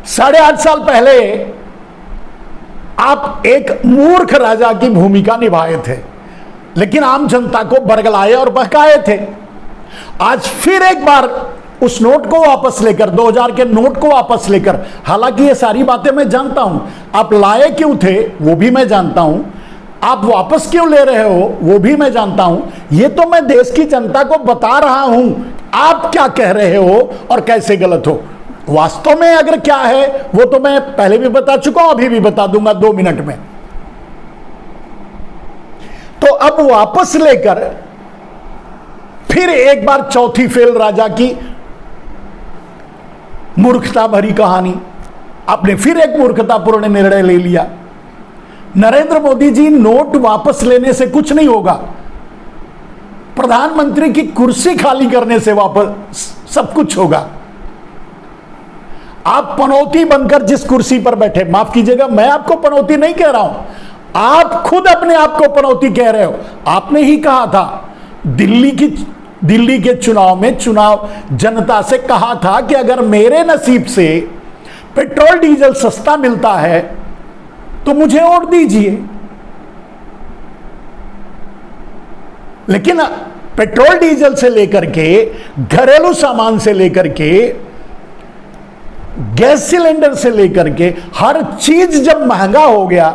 8.5 साल पहले आप एक मूर्ख राजा की भूमिका निभाए थे, लेकिन आम जनता को बरगलाए और बहकाए थे। आज फिर एक बार उस नोट को वापस लेकर, 2000 के नोट को वापस लेकर, हालांकि ये सारी बातें मैं जानता हूं, आप लाए क्यों थे वो भी मैं जानता हूं, आप वापस क्यों ले रहे हो वो भी मैं जानता हूं। ये तो मैं देश की जनता को बता रहा हूं आप क्या कह रहे हो और कैसे गलत हो। वास्तव में अगर क्या है वो तो मैं पहले भी बता चुका हूं, अभी भी बता दूंगा 2 मिनट में। तो अब वापस लेकर फिर एक बार चौथी फेल राजा की मूर्खता भरी कहानी, आपने फिर एक मूर्खतापूर्ण निर्णय ले लिया। नरेंद्र मोदी जी, नोट वापस लेने से कुछ नहीं होगा, प्रधानमंत्री की कुर्सी खाली करने से वापस सब कुछ होगा। आप पनौती बनकर जिस कुर्सी पर बैठे, माफ कीजिएगा मैं आपको पनौती नहीं कह रहा हूं, आप खुद अपने आप को पनौती कह रहे हो। आपने ही कहा था दिल्ली के चुनाव में, चुनाव जनता से कहा था कि अगर मेरे नसीब से पेट्रोल डीजल सस्ता मिलता है तो मुझे वोट दीजिए। लेकिन पेट्रोल डीजल से लेकर के, घरेलू सामान से लेकर के, गैस सिलेंडर से लेकर के हर चीज जब महंगा हो गया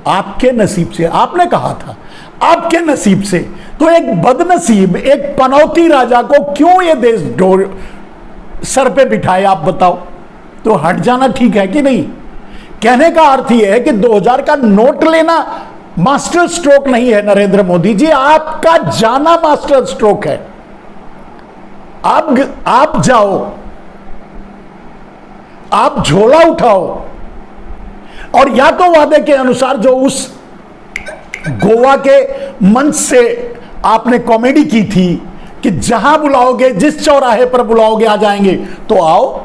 आपके नसीब से, आपने कहा था आपके नसीब से, तो एक बदनसीब, एक पनौती राजा को क्यों ये देश सर पे बिठाए आप बताओ। तो हट जाना ठीक है कि नहीं? कहने का अर्थ यह है कि 2000 का नोट लेना मास्टर स्ट्रोक नहीं है नरेंद्र मोदी जी, आपका जाना मास्टर स्ट्रोक है। आप जाओ, आप झोला उठाओ और या तो वादे के अनुसार जो उस गोवा के मंच से आपने कॉमेडी की थी कि जहां बुलाओगे, जिस चौराहे पर बुलाओगे आ जाएंगे, तो आओ।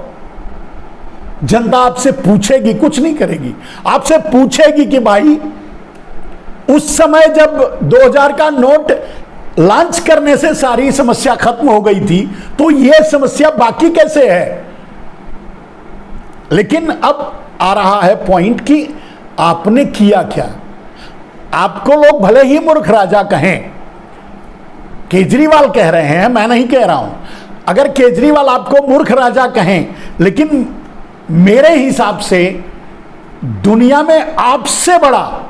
जनता आपसे पूछेगी, कुछ नहीं करेगी, आपसे पूछेगी कि भाई उस समय जब 2000 का नोट लॉन्च करने से सारी समस्या खत्म हो गई थी, तो यह समस्या बाकी कैसे है। लेकिन अब आ रहा है पॉइंट कि आपने किया क्या। आपको लोग भले ही मूर्ख राजा कहें, केजरीवाल कह रहे हैं, मैं नहीं कह रहा हूं, अगर केजरीवाल आपको मूर्ख राजा कहें, लेकिन मेरे हिसाब से दुनिया में आपसे बड़ा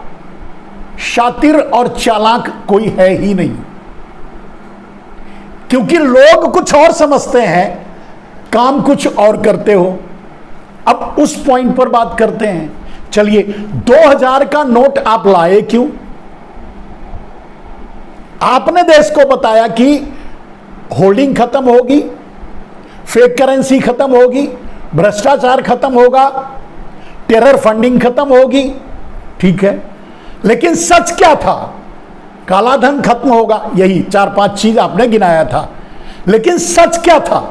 शातिर और चालाक कोई है ही नहीं, क्योंकि लोग कुछ और समझते हैं, काम कुछ और करते हो। अब उस पॉइंट पर बात करते हैं। चलिए, 2000 का नोट आप लाए क्यों? आपने देश को बताया कि होल्डिंग खत्म होगी, फेक करेंसी खत्म होगी, भ्रष्टाचार खत्म होगा, टेरर फंडिंग खत्म होगी, ठीक है, लेकिन सच क्या था? काला धन खत्म होगा, यही 4-5 चीज आपने गिनाया था, लेकिन सच क्या था?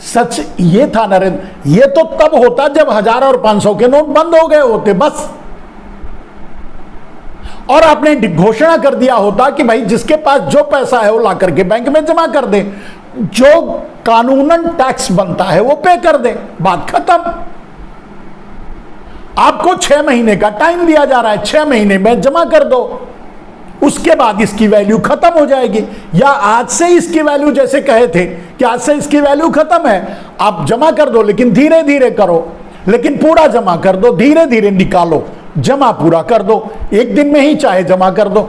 सच ये था नरेंद्र, ये तो तब होता जब 1000 और 500 के नोट बंद हो गए होते बस, और आपने घोषणा कर दिया होता कि भाई जिसके पास जो पैसा है वो ला करके बैंक में जमा कर दे, जो कानूनन टैक्स बनता है वो पे कर दे, बात खत्म। आपको 6 महीने का टाइम दिया जा रहा है, 6 महीने में जमा कर दो, उसके बाद इसकी वैल्यू खत्म हो जाएगी। या आज से इसकी वैल्यू, जैसे कहे थे कि आज से इसकी वैल्यू खत्म है, आप जमा कर दो, लेकिन धीरे धीरे करो, लेकिन पूरा जमा कर दो, धीरे धीरे निकालो, जमा पूरा कर दो, एक दिन में ही चाहे जमा कर दो,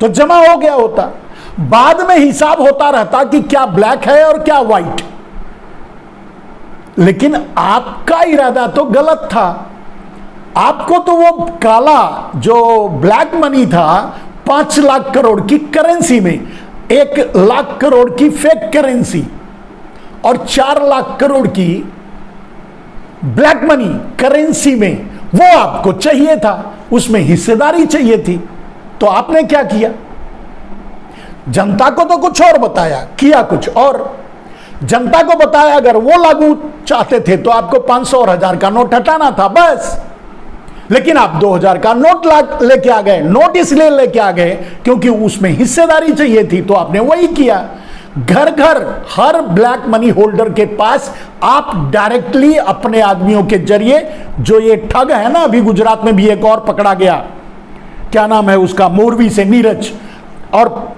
तो जमा हो गया होता। बाद में हिसाब होता रहता कि क्या ब्लैक है और क्या व्हाइट, लेकिन आपका इरादा तो गलत था। आपको तो वो काला जो ब्लैक मनी था, 5 लाख करोड़ की करेंसी में 1 लाख करोड़ की फेक करेंसी और 4 लाख करोड़ की ब्लैक मनी करेंसी में, वो आपको चाहिए था, उसमें हिस्सेदारी चाहिए थी। तो आपने क्या किया? जनता को तो कुछ और बताया, किया कुछ और। जनता को बताया अगर वो लागू चाहते थे तो आपको 500 और 1000 का नोट हटाना था बस, लेकिन आप 2000 का नोट लेके आ गए। नोट इसलिए लेके आ गए क्योंकि उसमें हिस्सेदारी चाहिए थी, तो आपने वही किया। घर घर हर ब्लैक मनी होल्डर के पास आप डायरेक्टली अपने आदमियों के जरिए, जो ये ठग है ना, अभी गुजरात में भी एक और पकड़ा गया, क्या नाम है उसका, मोरवी से नीरज, और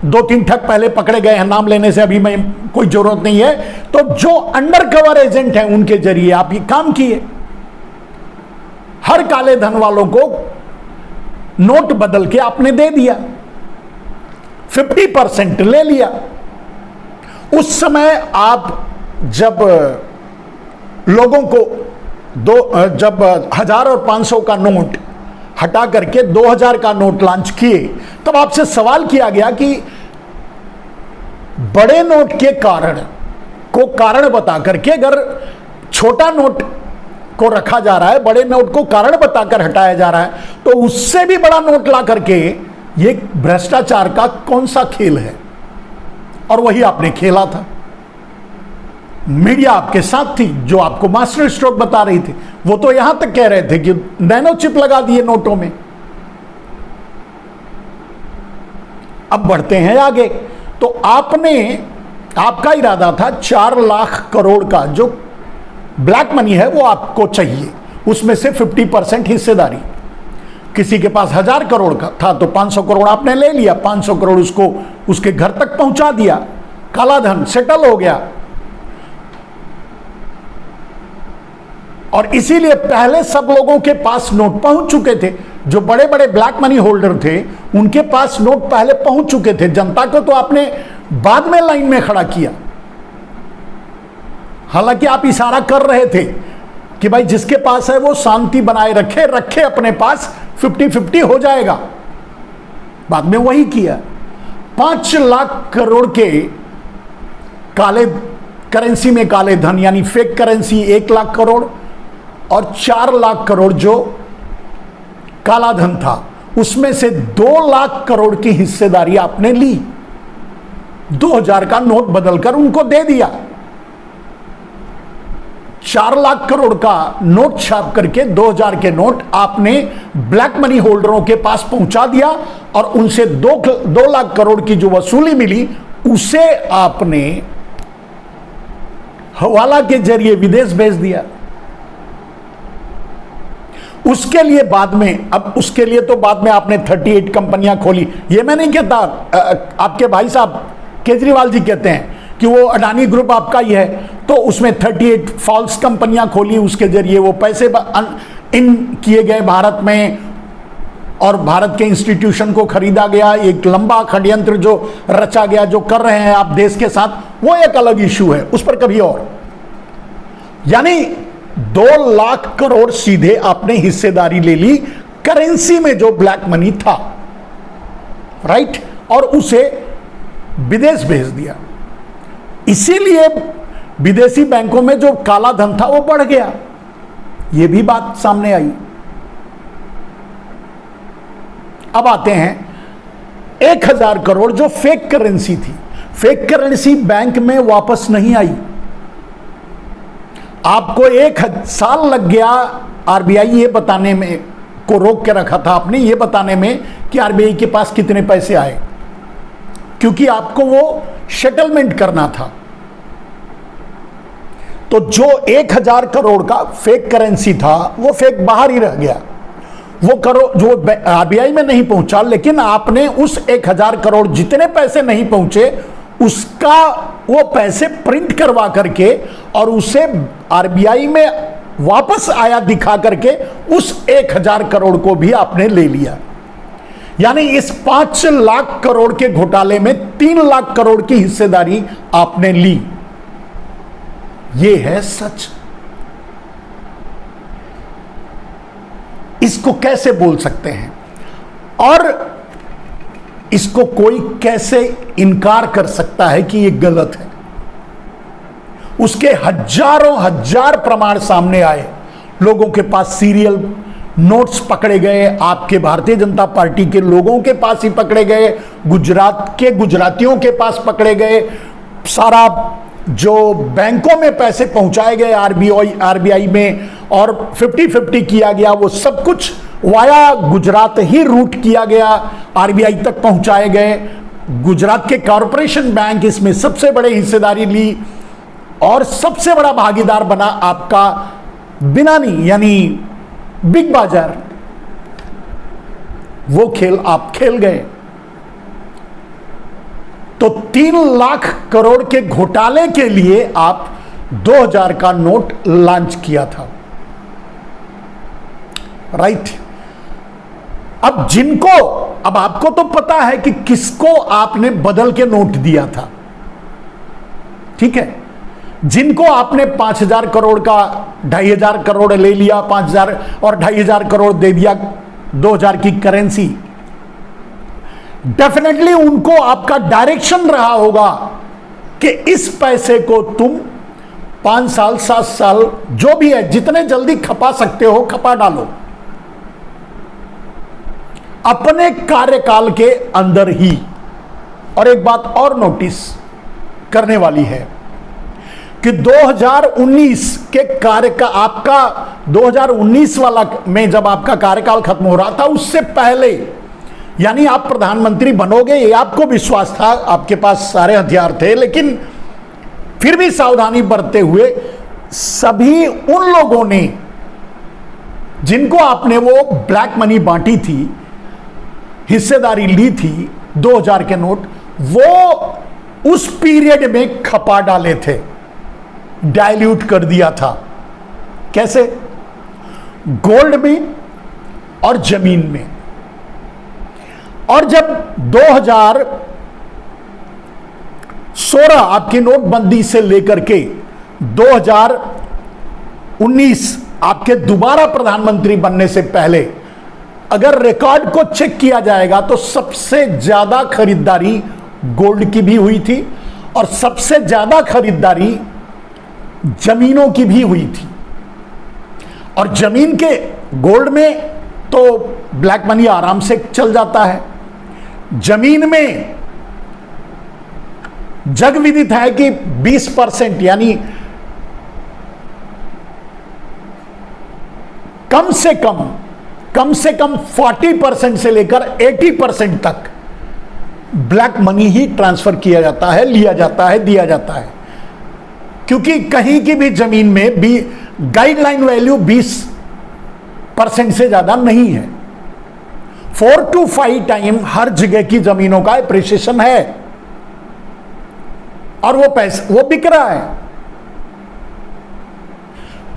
2-3 ठग पहले पकड़े गए हैं, नाम लेने से अभी मैं कोई जरूरत नहीं है। तो जो अंडर कवर एजेंट हैं उनके जरिए आप ये काम किए, हर काले धन वालों को नोट बदल के आपने दे दिया, 50% ले लिया। उस समय आप जब लोगों को जब 1000 और 500 का नोट हटा करके 2000 का नोट लॉन्च किए, तब आपसे सवाल किया गया कि बड़े नोट के कारण बता करके अगर छोटा नोट को रखा जा रहा है, बड़े नोट को कारण बताकर हटाया जा रहा है, तो उससे भी बड़ा नोट ला करके ये भ्रष्टाचार का कौन सा खेल है? और वही आपने खेला था। मीडिया आपके साथ थी, जो आपको मास्टर स्ट्रोक बता रही थी। वो तो यहां तक कह रहे थे कि नैनो चिप लगा दिए नोटों में। अब बढ़ते हैं आगे। तो आपका इरादा था 4 लाख करोड़ का जो ब्लैक मनी है वो आपको चाहिए, उसमें से 50% हिस्सेदारी। किसी के पास 1000 करोड़ का था तो 500 करोड़ आपने ले लिया, 500 करोड़ उसको उसके घर तक पहुंचा दिया, काला धन सेटल हो गया। और इसीलिए पहले सब लोगों के पास नोट पहुंच चुके थे, जो बड़े बड़े ब्लैक मनी होल्डर थे उनके पास नोट पहले पहुंच चुके थे। जनता को तो आपने बाद में लाइन में खड़ा किया। हालांकि आप इशारा कर रहे थे कि भाई जिसके पास है वो शांति बनाए रखे अपने पास, 50-50 हो जाएगा। बाद में वही किया। 5 लाख करोड़ के काले करेंसी में काले धन यानी फेक करेंसी 1 लाख करोड़ और 4 लाख करोड़ जो काला धन था, उसमें से 2 लाख करोड़ की हिस्सेदारी आपने ली, 2000 का नोट बदलकर उनको दे दिया। 4 लाख करोड़ का नोट छाप करके 2000 के नोट आपने ब्लैक मनी होल्डरों के पास पहुंचा दिया और उनसे 2 लाख करोड़ की जो वसूली मिली उसे आपने हवाला के जरिए विदेश भेज दिया। उसके लिए बाद में आपने 38 कंपनियां खोली। ये मैं नहीं कहता, आपके भाई साहब केजरीवाल जी कहते हैं कि वो अडानी ग्रुप आपका ही है, तो उसमें 38 फॉल्स कंपनियां खोली, उसके जरिए वो पैसे इन किए गए भारत में और भारत के इंस्टीट्यूशन को खरीदा गया। एक लंबा षड्यंत्र जो रचा गया, जो कर रहे हैं आप देश के साथ, वो एक अलग इशू है, उस पर कभी और। यानी 2 लाख करोड़ सीधे आपने हिस्सेदारी ले ली करेंसी में जो ब्लैक मनी था, राइट, और उसे विदेश भेज दिया। इसीलिए विदेशी बैंकों में जो काला धन था वो बढ़ गया, ये भी बात सामने आई। अब आते हैं 1000 करोड़ जो फेक करेंसी थी। फेक करेंसी बैंक में वापस नहीं आई। आपको 1 साल लग गया आरबीआई ये बताने में, को रोक के रखा था आपने ये बताने में कि आरबीआई के पास कितने पैसे आए, क्योंकि आपको वो सेटलमेंट करना था। तो जो 1000 करोड़ का फेक करेंसी था वो फेक बाहर ही रह गया, वो करोड़ जो आरबीआई में नहीं पहुंचा, लेकिन आपने उस 1000 करोड़ जितने पैसे नहीं पहुंचे उसका वो पैसे प्रिंट करवा करके और उसे आरबीआई में वापस आया दिखा करके उस 1000 करोड़ को भी आपने ले लिया। यानी इस 5 लाख करोड़ के घोटाले में 3 लाख करोड़ की हिस्सेदारी आपने ली। यह है सच। इसको कैसे बोल सकते हैं और इसको कोई कैसे इनकार कर सकता है कि यह गलत है? उसके हजारों हजार प्रमाण सामने आए। लोगों के पास सीरियल नोट्स पकड़े गए, आपके भारतीय जनता पार्टी के लोगों के पास ही पकड़े गए, गुजरात के गुजरातियों के पास पकड़े गए, सारा जो बैंकों में पैसे पहुंचाए गए आरबीआई में और 50-50 किया गया, वो सब कुछ वाया गुजरात ही रूट किया गया, आरबीआई तक पहुंचाए गए। गुजरात के कॉरपोरेशन बैंक इसमें सबसे बड़े हिस्सेदारी ली और सबसे बड़ा भागीदार बना आपका बिनानी यानी बिग बाजार। वो खेल आप खेल गए। तो 3 लाख करोड़ के घोटाले के लिए आप 2000 का नोट लॉन्च किया था, राइट। अब आपको तो पता है कि किसको आपने बदल के नोट दिया था, ठीक है। जिनको आपने 5000 करोड़ का 2500 करोड़ ले लिया, 5000 और 2500 करोड़ दे दिया 2000 की करेंसी, डेफिनेटली उनको आपका डायरेक्शन रहा होगा कि इस पैसे को तुम 5 साल 7 साल जो भी है जितने जल्दी खपा सकते हो खपा डालो, अपने कार्यकाल के अंदर ही। और एक बात और नोटिस करने वाली है कि 2019 के कार्य का आपका 2019 वाला में जब आपका कार्यकाल खत्म हो रहा था, उससे पहले यानी आप प्रधानमंत्री बनोगे ये आपको विश्वास था, आपके पास सारे हथियार थे, लेकिन फिर भी सावधानी बरतते हुए सभी उन लोगों ने जिनको आपने वो ब्लैक मनी बांटी थी, हिस्सेदारी ली थी 2000 के नोट, वो उस पीरियड में खपा डाले थे, डाइल्यूट कर दिया था। कैसे? गोल्ड में और जमीन में। और जब 2016 आपकी नोटबंदी से लेकर के 2019 आपके दोबारा प्रधानमंत्री बनने से पहले अगर रिकॉर्ड को चेक किया जाएगा तो सबसे ज्यादा खरीदारी गोल्ड की भी हुई थी और सबसे ज्यादा खरीदारी जमीनों की भी हुई थी। और जमीन के गोल्ड में तो ब्लैक मनी आराम से चल जाता है, जमीन में जग विदित है कि 20% यानी कम से कम 40% से लेकर 80% तक ब्लैक मनी ही ट्रांसफर किया जाता है, लिया जाता है, दिया जाता है। क्योंकि कहीं की भी जमीन में भी गाइडलाइन वैल्यू 20% से ज्यादा नहीं है। 4 to 5 टाइम हर जगह की जमीनों का एप्रिसिएशन है और वो पैसा वो बिक रहा है।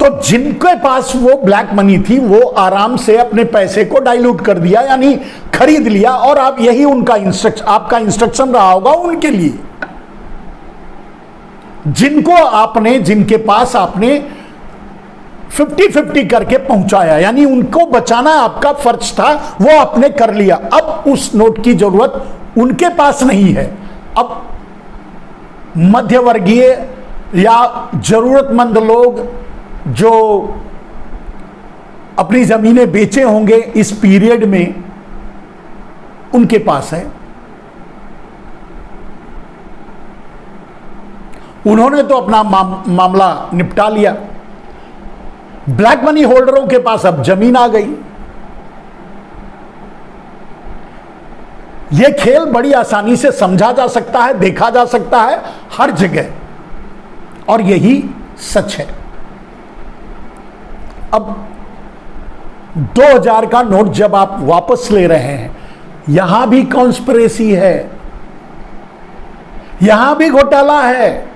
तो जिनके पास वो ब्लैक मनी थी वो आराम से अपने पैसे को डाइल्यूट कर दिया, यानी खरीद लिया। और आप यही उनका आपका इंस्ट्रक्शन रहा होगा उनके लिए, जिनके पास आपने 50-50 करके पहुंचाया, यानी उनको बचाना आपका फर्ज था, वो आपने कर लिया। अब उस नोट की जरूरत उनके पास नहीं है। अब मध्यवर्गीय या जरूरतमंद लोग जो अपनी जमीनें बेचे होंगे इस पीरियड में, उनके पास है। उन्होंने तो अपना मामला निपटा लिया। ब्लैक मनी होल्डरों के पास अब जमीन आ गई। यह खेल बड़ी आसानी से समझा जा सकता है, देखा जा सकता है हर जगह, और यही सच है। अब 2000 का नोट जब आप वापस ले रहे हैं, यहां भी कॉन्स्पिरेसी है, यहां भी घोटाला है।